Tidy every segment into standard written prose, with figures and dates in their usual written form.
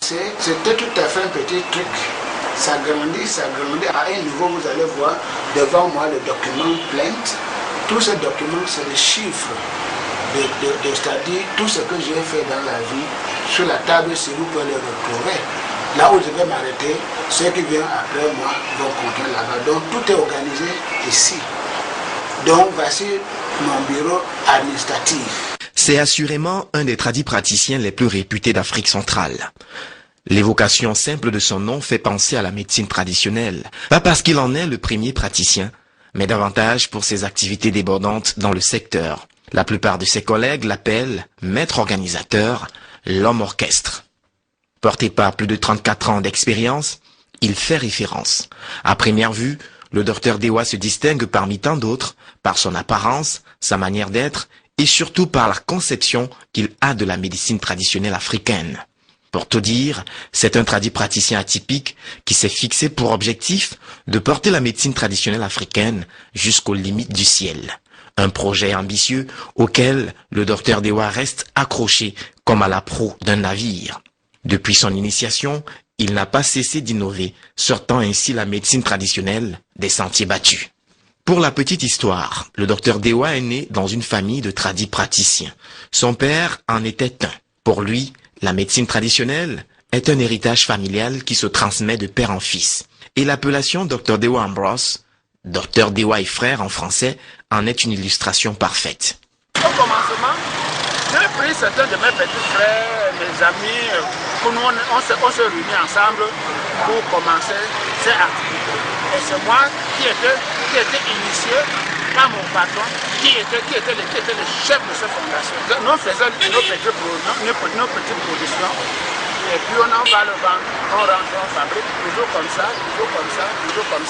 C'était tout à fait un petit truc. Ça grandit. À un niveau, vous allez voir devant moi le document plainte. Tous ces documents, c'est des chiffres. C'est-à-dire tout ce que j'ai fait dans la vie. Sur la table, si vous pouvez les retrouver. Là où je vais m'arrêter, ceux qui viennent après moi vont continuer là-bas. Donc tout est organisé ici. Donc voici mon bureau administratif. C'est assurément un des tradipraticiens les plus réputés d'Afrique centrale. L'évocation simple de son nom fait penser à la médecine traditionnelle, pas parce qu'il en est le premier praticien, mais davantage pour ses activités débordantes dans le secteur. La plupart de ses collègues l'appellent maître organisateur, l'homme orchestre. Porté par plus de 34 ans d'expérience, il fait référence. À première vue, le docteur Dewa se distingue parmi tant d'autres par son apparence, sa manière d'être et surtout par la conception qu'il a de la médecine traditionnelle africaine. Pour tout dire, c'est un tradipraticien atypique qui s'est fixé pour objectif de porter la médecine traditionnelle africaine jusqu'aux limites du ciel. Un projet ambitieux auquel le docteur Dewa reste accroché comme à la proue d'un navire. Depuis son initiation, il n'a pas cessé d'innover, sortant ainsi la médecine traditionnelle des sentiers battus. Pour la petite histoire, le docteur Dewa est né dans une famille de tradipraticiens. Son père en était un. Pour lui, la médecine traditionnelle est un héritage familial qui se transmet de père en fils. Et l'appellation Dr Dewa Ambrose, Dr Dewa et frère en français, en est une illustration parfaite. Au commencement, j'ai pris certains de mes petits frères, mes amis, pour nous, on se réunit ensemble pour commencer ces activités. Et c'est moi qui était initié par mon patron, qui était le chef de cette fondation. Nous faisons nos petites productions, et puis on en va le vendre, on rentre en fabrique, toujours comme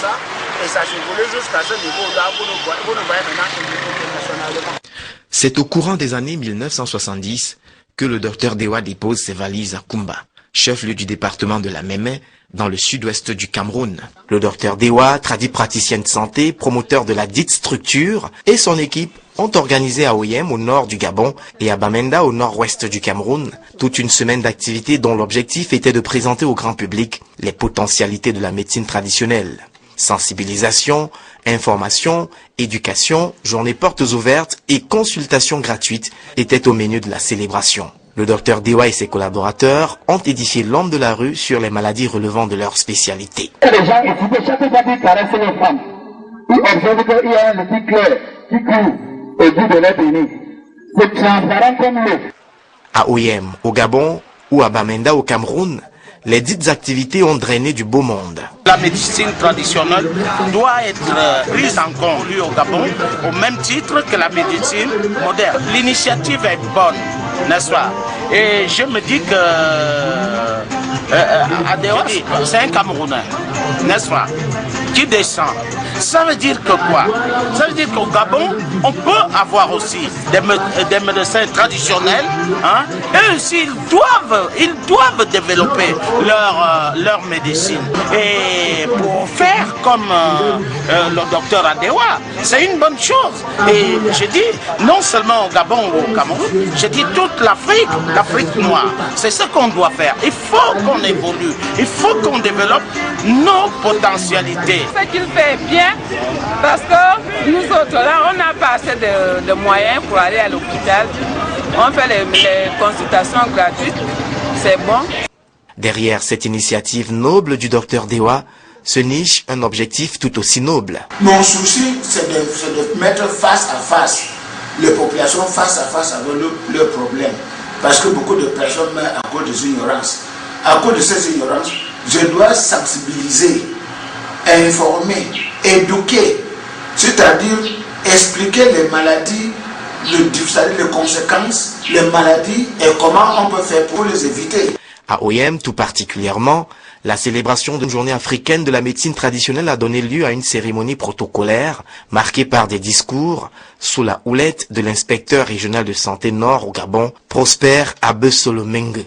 ça, et ça s'évolue jusqu'à ce niveau-là, vous nous voyez maintenant internationalement. C'est au courant des années 1970 que le docteur Dewa dépose ses valises à Kumba, chef-lieu du département de la Mémé, dans le sud-ouest du Cameroun. Le docteur Dewa, tradipraticien de santé, promoteur de la dite structure, et son équipe ont organisé à Oyem, au nord du Gabon, et à Bamenda, au nord-ouest du Cameroun, toute une semaine d'activités dont l'objectif était de présenter au grand public les potentialités de la médecine traditionnelle. Sensibilisation, information, éducation, journées portes ouvertes et consultations gratuites étaient au menu de la célébration. Le docteur Dewa et ses collaborateurs ont édifié l'homme de la rue sur les maladies relevant de leur spécialité. Les gens écoutent chaque fois qu'ils caressent les femmes. Ils observent qu'il y a un petit clair qui coule au bout de leur pénis. C'est transparent comme l'eau. À Oyem, au Gabon, ou à Bamenda, au Cameroun, les dites activités ont drainé du beau monde. La médecine traditionnelle doit être prise en compte au Gabon au même titre que la médecine moderne. L'initiative est bonne, n'est-ce pas? Et je me dis que Adewa, c'est un Camerounais, n'est-ce pas, qui descend. Ça veut dire que quoi? Ça veut dire qu'au Gabon, on peut avoir aussi des médecins traditionnels, hein, et aussi ils doivent développer leur médecine. Et pour faire comme le docteur Adewa, c'est une bonne chose. Et je dis, non seulement au Gabon ou au Cameroun, je dis toute l'Afrique noire. C'est ce qu'on doit faire. Il faut qu'on évolue, il faut qu'on développe nos potentialités. Ce qu'il fait bien, parce que nous autres là, on n'a pas assez de moyens pour aller à l'hôpital. On fait les consultations gratuites, c'est bon. Derrière cette initiative noble du docteur Dewa se niche un objectif tout aussi noble. Mon souci, c'est de mettre face à face les populations face à face avec leurs problèmes. Parce que beaucoup de personnes meurent à cause des ignorances. À cause de ces ignorances, je dois sensibiliser, informer, éduquer, c'est-à-dire expliquer les maladies, les conséquences, les maladies et comment on peut faire pour les éviter. À Oyem, tout particulièrement, la célébration d'une journée africaine de la médecine traditionnelle a donné lieu à une cérémonie protocolaire marquée par des discours sous la houlette de l'inspecteur régional de santé nord au Gabon, Prosper Abesolomenge.